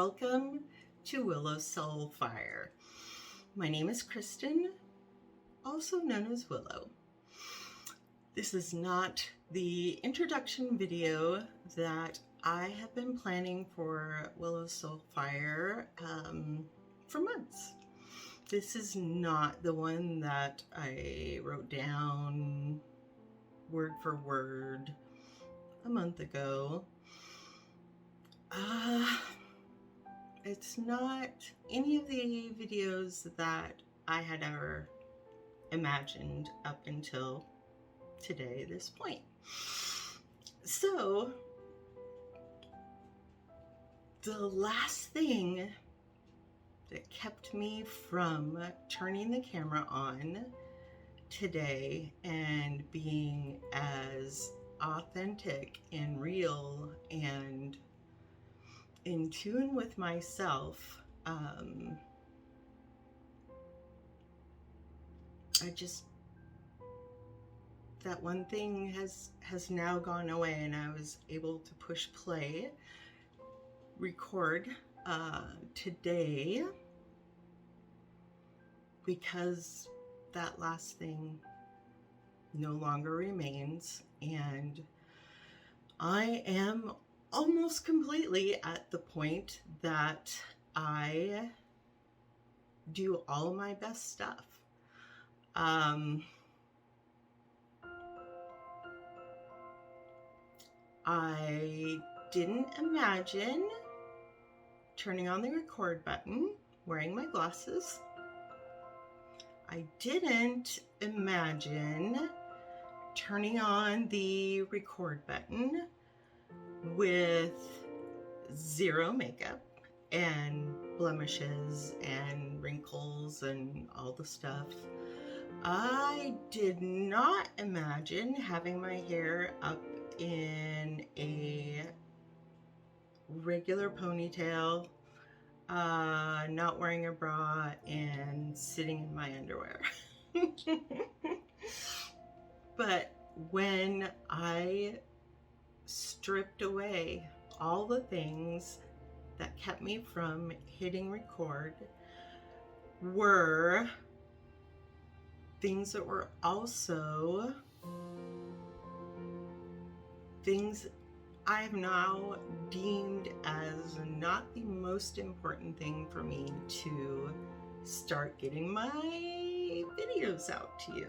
Welcome to Willow SoulFire. My name is Kristen, also known as Willow. This is not the introduction video that I have been planning for Willow SoulFire for months. This is not the one that I wrote down word for word a month ago. It's not any of the videos that I had ever imagined up until today, this point. So, the last thing that kept me from turning the camera on today and being as authentic and real and in tune with myself, that one thing has now gone away, and I was able to push play, record today, because that last thing no longer remains, and I am almost completely at the point that I do all my best stuff. I didn't imagine turning on the record button, wearing my glasses. I didn't imagine turning on the record button with zero makeup and blemishes and wrinkles and all the stuff. I did not imagine having my hair up in a regular ponytail, not wearing a bra, and sitting in my underwear. But when I stripped away all the things that kept me from hitting record, were things that were also things I have now deemed as not the most important thing for me to start getting my videos out to you.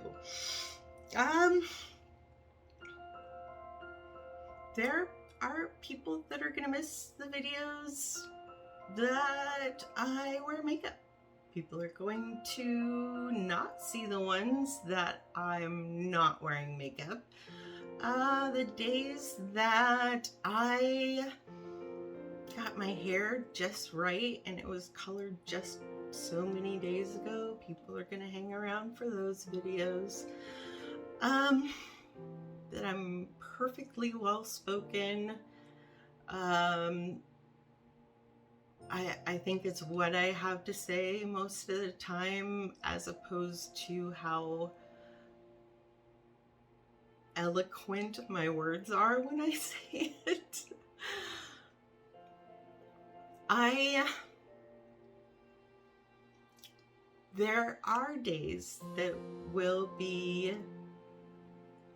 There are people that are gonna miss the videos that I wear makeup. People are going to not see the ones that I'm not wearing makeup. The days that I got my hair just right and it was colored just so many days ago, people are gonna hang around for those videos. That I'm perfectly well spoken. I think it's what I have to say most of the time, as opposed to how eloquent my words are when I say it. There are days that will be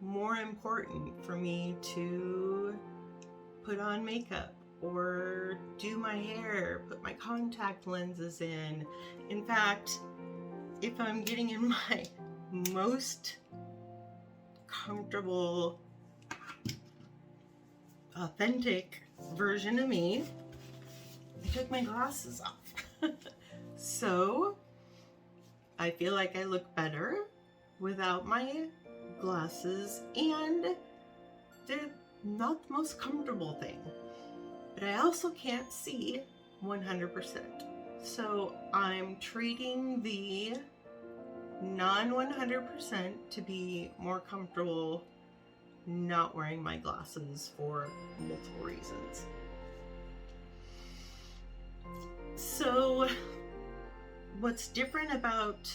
more important for me to put on makeup or do my hair, put my contact lenses in. In fact, if I'm getting in my most comfortable, authentic version of me, I took my glasses off. So I feel like I look better without my glasses, and they're not the most comfortable thing, but I also can't see 100%. So I'm treating the non 100% to be more comfortable not wearing my glasses for multiple reasons. So what's different about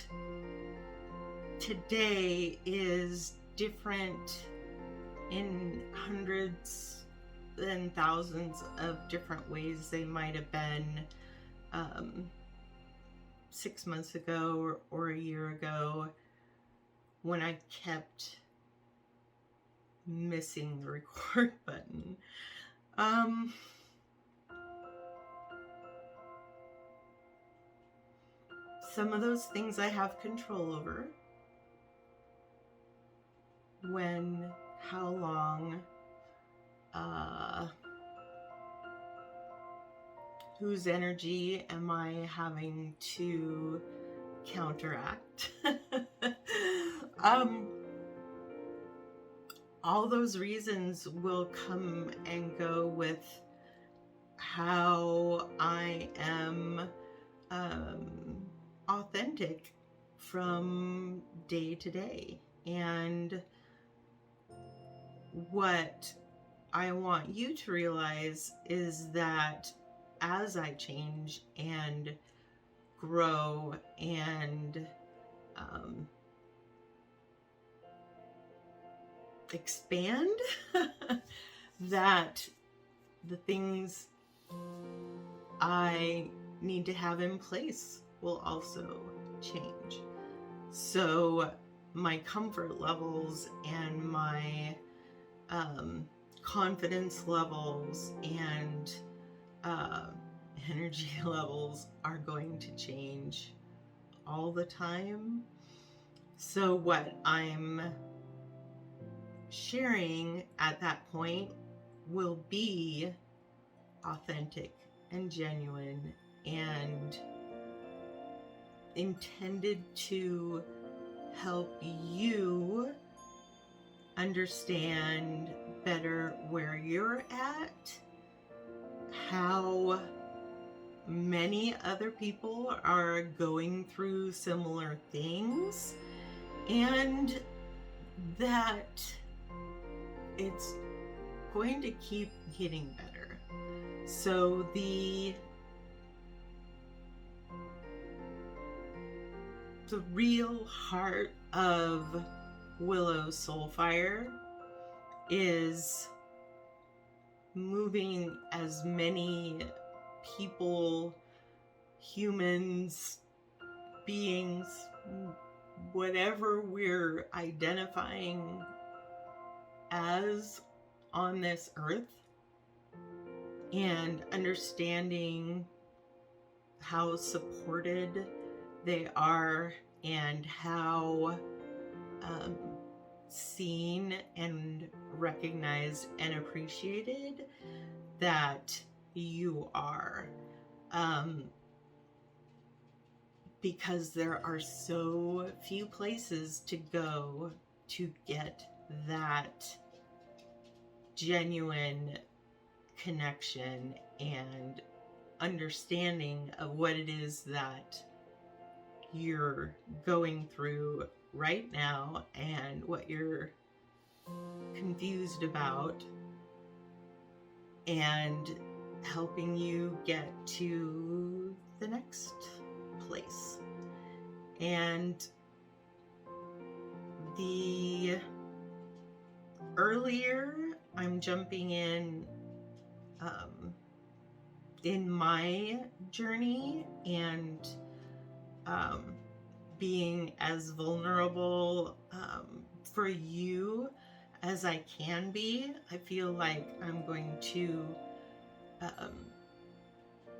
today is different in hundreds and thousands of different ways they might have been 6 months ago or a year ago, when I kept missing the record button. Some of those things I have control over. When, how long, whose energy am I having to counteract? All those reasons will come and go with how I am authentic from day to day. And what I want you to realize is that as I change and grow and expand, that the things I need to have in place will also change. So my comfort levels and my confidence levels and energy levels are going to change all the time. So what I'm sharing at that point will be authentic and genuine and intended to help you understand better where you're at, how many other people are going through similar things, and that it's going to keep getting better. So the real heart of Willow SoulFire is moving as many people, humans, beings, whatever we're identifying as on this earth, and understanding how supported they are and how seen and recognized and appreciated that you are. Because there are so few places to go to get that genuine connection and understanding of what it is that you're going through right now and what you're confused about, and helping you get to the next place. And the earlier I'm jumping in my journey and being as vulnerable for you as I can be, I feel like I'm going to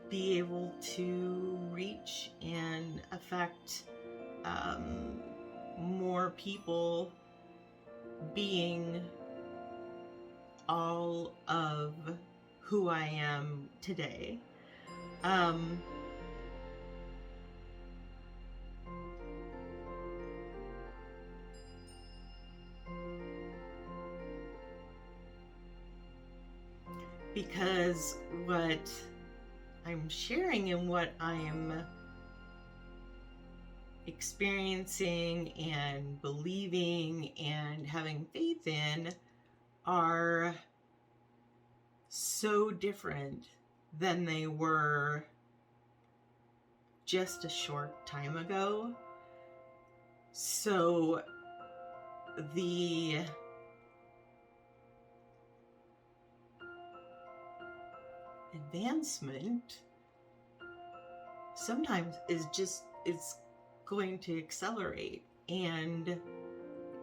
be able to reach and affect more people, being all of who I am today. Because what I'm sharing and what I'm experiencing and believing and having faith in are so different than they were just a short time ago. So the advancement sometimes it's going to accelerate, and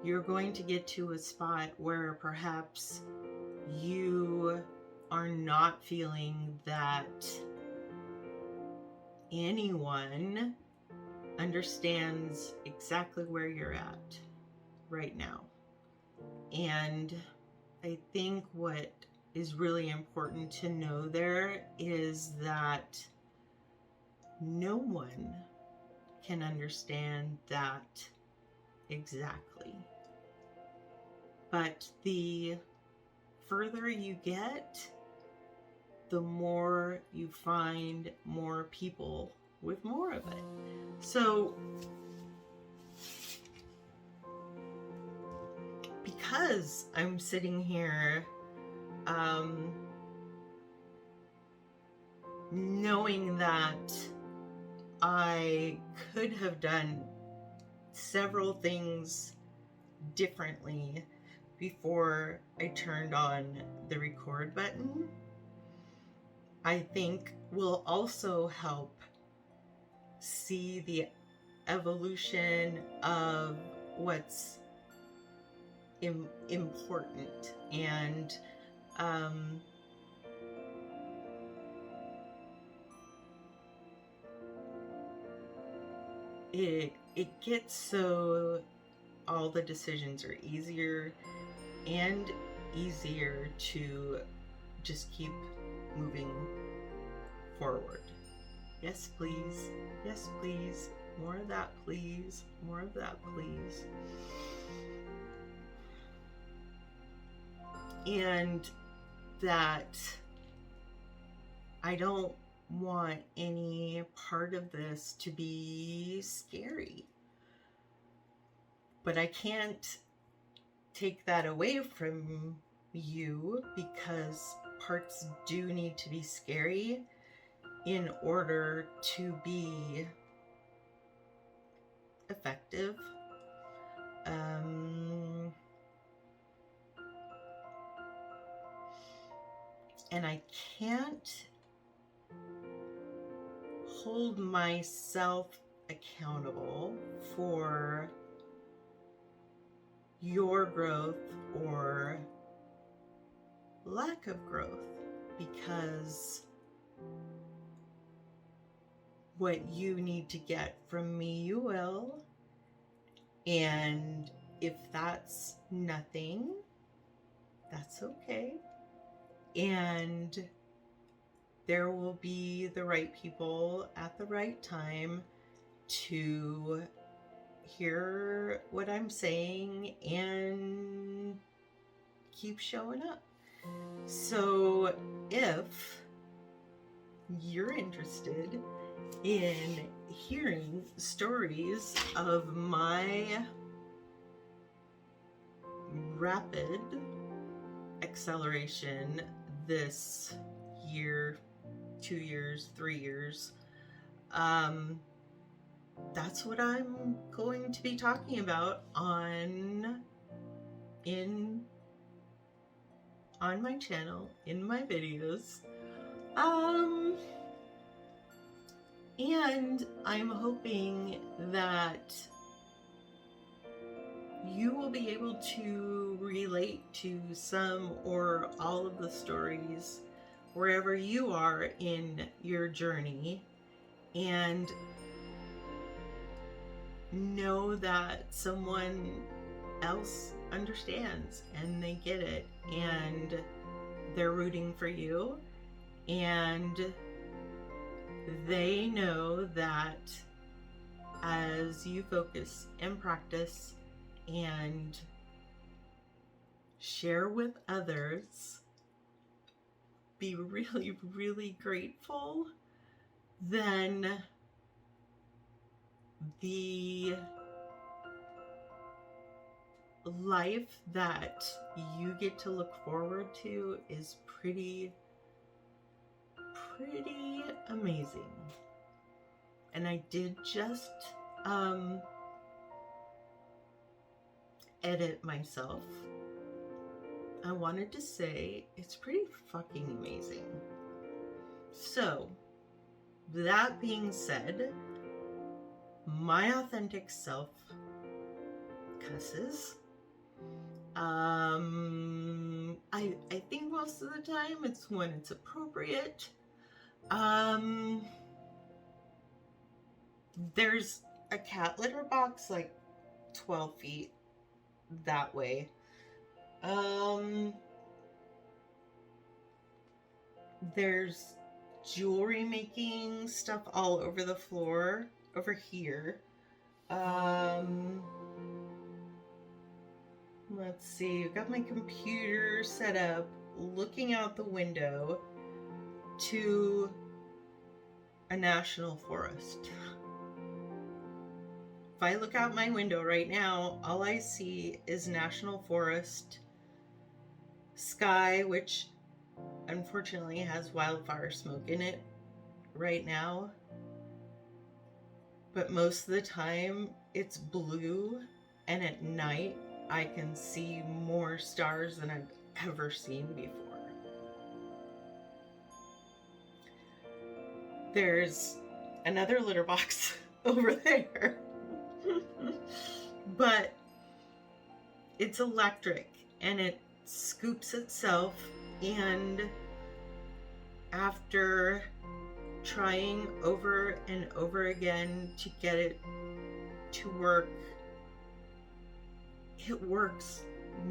you're going to get to a spot where perhaps you are not feeling that anyone understands exactly where you're at right now. And I think what is really important to know there is that no one can understand that exactly. But the further you get, the more you find more people with more of it. So, because I'm sitting here knowing that I could have done several things differently before I turned on the record button, I think will also help see the evolution of what's important. And it gets so all the decisions are easier and easier to just keep moving forward. Yes, please. Yes, please. More of that, please. More of that, please. And that I don't want any part of this to be scary. But I can't take that away from you, because parts do need to be scary in order to be effective. And I can't hold myself accountable for your growth or lack of growth, because what you need to get from me, you will. And if that's nothing, that's okay. And there will be the right people at the right time to hear what I'm saying and keep showing up. So if you're interested in hearing stories of my rapid acceleration this year, 2 years, 3 years, that's what I'm going to be talking about on my channel, in my videos. And I'm hoping that you will be able to relate to some or all of the stories wherever you are in your journey, and know that someone else understands and they get it, and they're rooting for you, and they know that as you focus and practice and share with others, be really, really grateful, then the life that you get to look forward to is pretty amazing. And I did just edit myself. I wanted to say it's pretty fucking amazing. So, that being said, my authentic self cusses. I think most of the time it's when it's appropriate. There's a cat litter box like 12 feet that way. There's jewelry making stuff all over the floor over here. Let's see, I've got my computer set up looking out the window to a national forest. If I look out my window right now, all I see is national forest, sky, which unfortunately has wildfire smoke in it right now. But most of the time it's blue, and at night I can see more stars than I've ever seen before. There's another litter box over there. But it's electric and it scoops itself, and after trying over and over again to get it to work, it works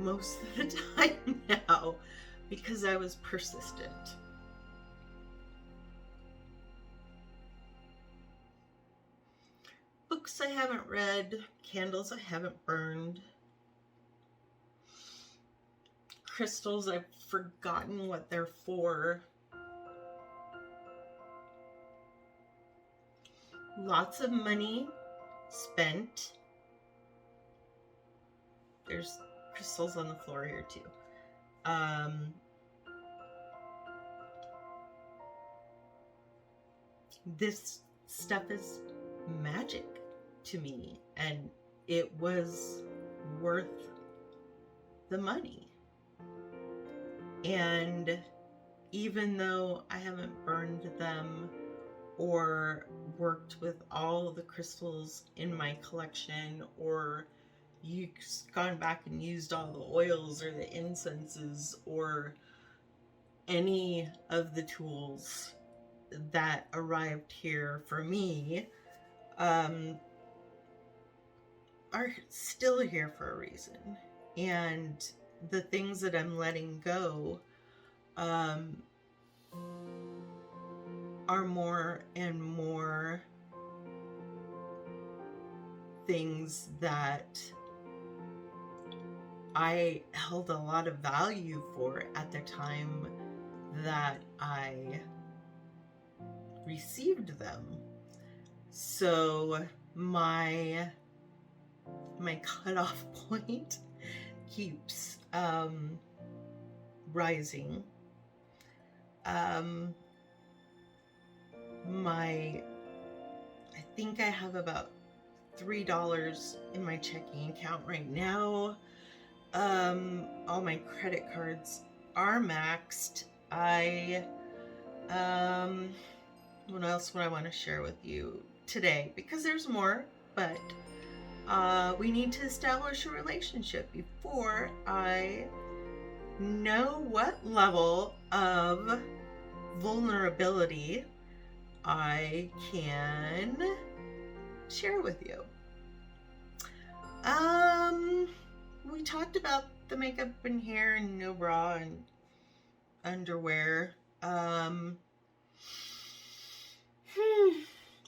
most of the time now because I was persistent. Books I haven't read, candles I haven't burned, crystals I've forgotten what they're for. Lots of money spent. There's crystals on the floor here too. This stuff is magic to me, and it was worth the money. And even though I haven't burned them or worked with all the crystals in my collection, or gone back and used all the oils or the incenses or any of the tools that arrived here for me, are still here for a reason. And the things that I'm letting go are more and more things that I held a lot of value for at the time that I received them. So my cutoff point keeps rising. I think I have about $3 in my checking account right now. All my credit cards are maxed. What else would I want to share with you today? Because there's more, but we need to establish a relationship before I know what level of vulnerability I can share with you. We talked about the makeup and hair and no bra and underwear.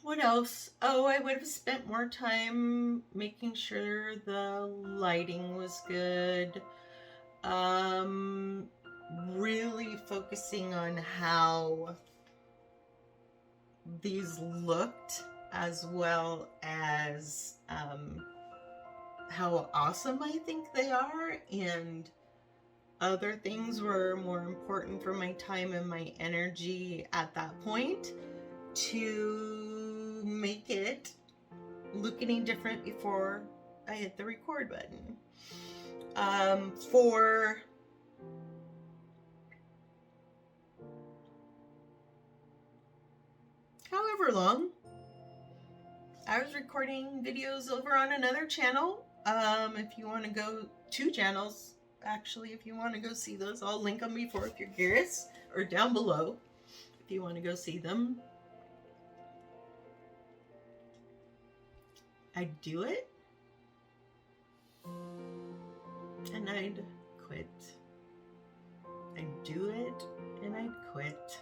What else? Oh, I would have spent more time making sure the lighting was good. Really focusing on how these looked, as well as how awesome I think they are, and other things were more important for my time and my energy at that point to make it look any different before I hit the record button. For super long. I was recording videos over on another channel. If you want to go, 2 channels, actually, if you want to go see those, I'll link them before if you're curious, or down below if you want to go see them. I'd do it, and I'd quit. I'd do it, and I'd quit.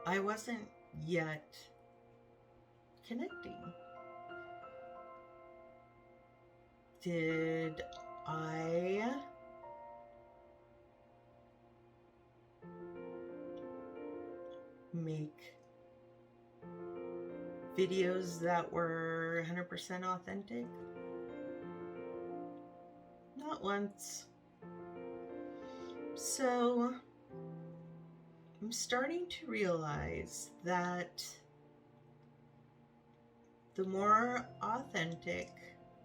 I wasn't yet connecting. Did I make videos that were 100% authentic? Not once. So I'm starting to realize that the more authentic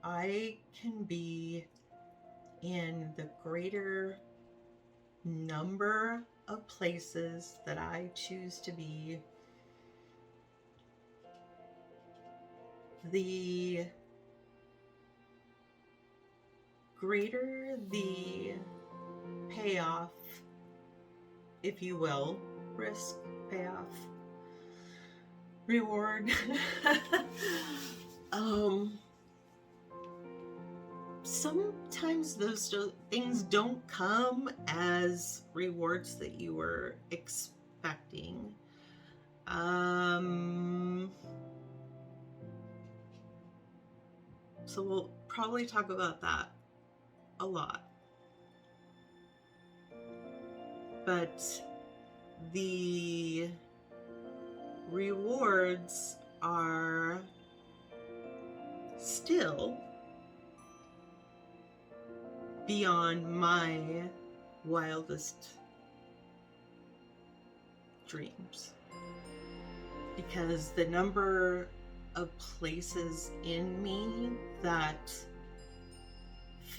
I can be in the greater number of places that I choose to be, the greater the payoff, if you will, risk, payoff, reward. Sometimes those things don't come as rewards that you were expecting. So we'll probably talk about that a lot. But the rewards are still beyond my wildest dreams, because the number of places in me that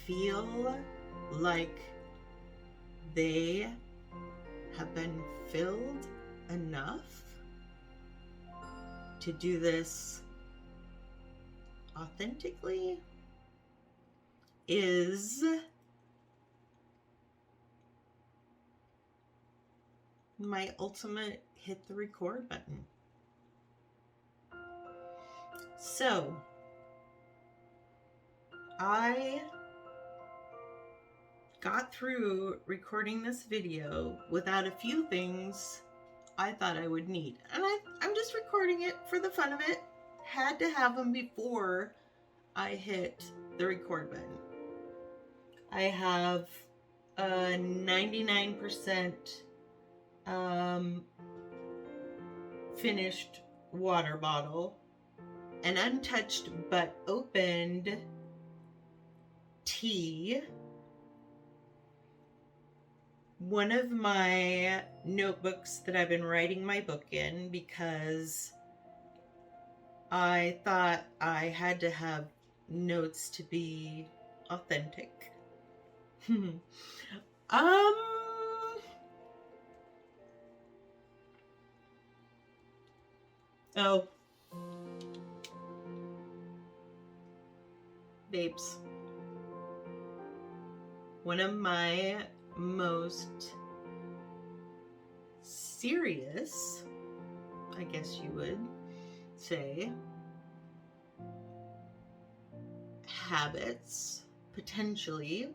feel like they have been filled enough to do this authentically is my ultimate hit the record button. So I got through recording this video without a few things I thought I would need. And I'm just recording it for the fun of it. Had to have them before I hit the record button. I have a 99% finished water bottle, an untouched but opened tea, one of my notebooks that I've been writing my book in because I thought I had to have notes to be authentic. Oh, babes, one of my most serious, I guess you would say, habits, potentially,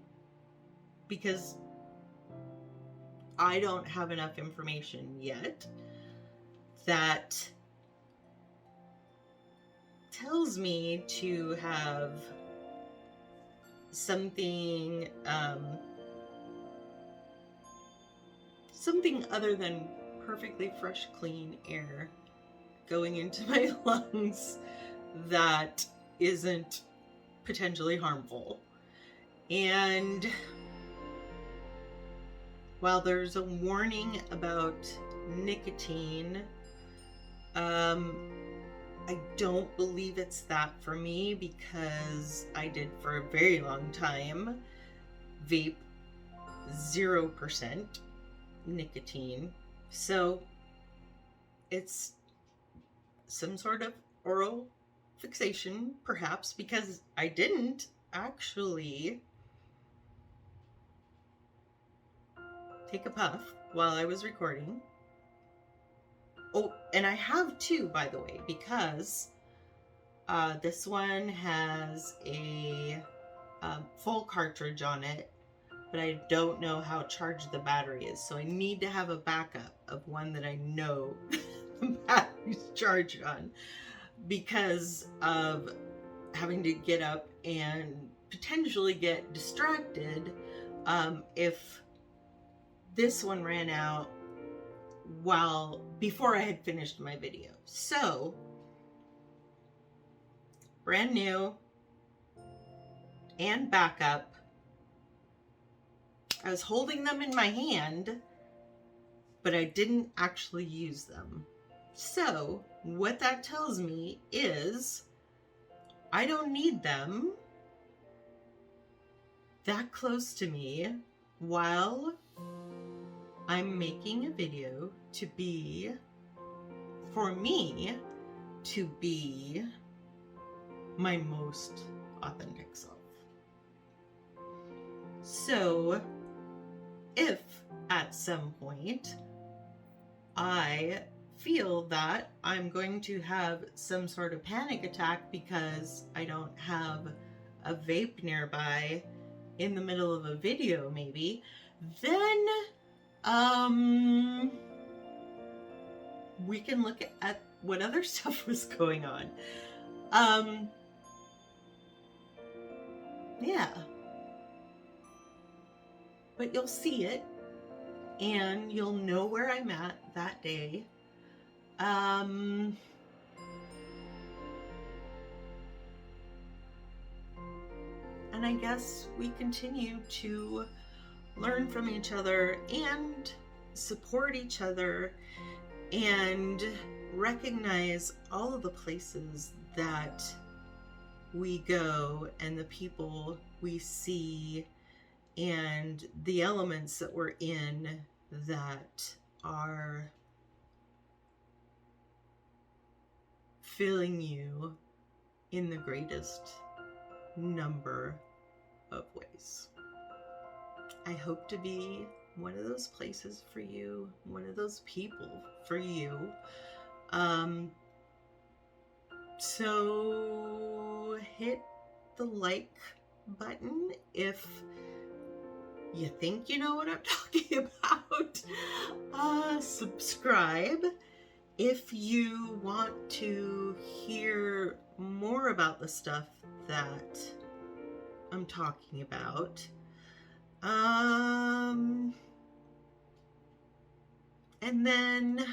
because I don't have enough information yet, that tells me to have something something other than perfectly fresh, clean air going into my lungs that isn't potentially harmful. And while there's a warning about nicotine, I don't believe it's that for me, because I did for a very long time vape 0%, nicotine. So it's some sort of oral fixation, perhaps, because I didn't actually take a puff while I was recording. Oh, and I have two, by the way, because this one has a full cartridge on it, but I don't know how charged the battery is, so I need to have a backup of one that I know the battery's charged on, because of having to get up and potentially get distracted if this one ran out before I had finished my video. So, brand new and backup. I was holding them in my hand, but I didn't actually use them. So, what that tells me is I don't need them that close to me while I'm making a video for me to be my most authentic self. So, if at some point I feel that I'm going to have some sort of panic attack because I don't have a vape nearby in the middle of a video, maybe, then we can look at what other stuff was going on. Yeah. But you'll see it, and you'll know where I'm at that day. And I guess we continue to learn from each other and support each other and recognize all of the places that we go and the people we see and the elements that we're in that are filling you in the greatest number of ways. I hope to be one of those places for you, one of those people for you. So hit the like button if you think you know what I'm talking about. Subscribe if you want to hear more about the stuff that I'm talking about. And then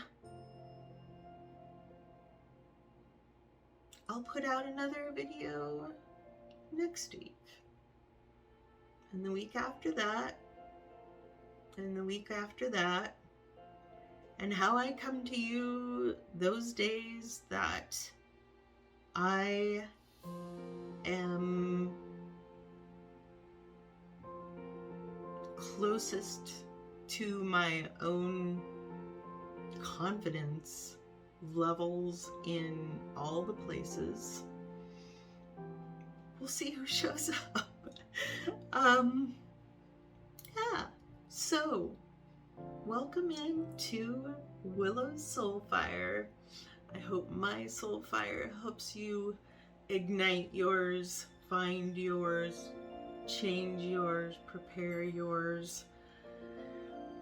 I'll put out another video next week. And the week after that. And the week after that. And how I come to you those days that I am closest to my own confidence levels in all the places. We'll see who shows up. Yeah, so welcome in to Willow's SoulFire. I hope my SoulFire helps you ignite yours, find yours, change yours, prepare yours.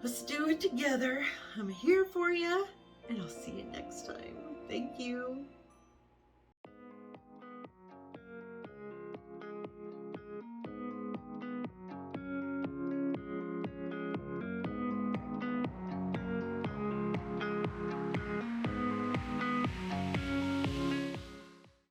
Let's do it together. I'm here for you, and I'll see you next time. Thank you.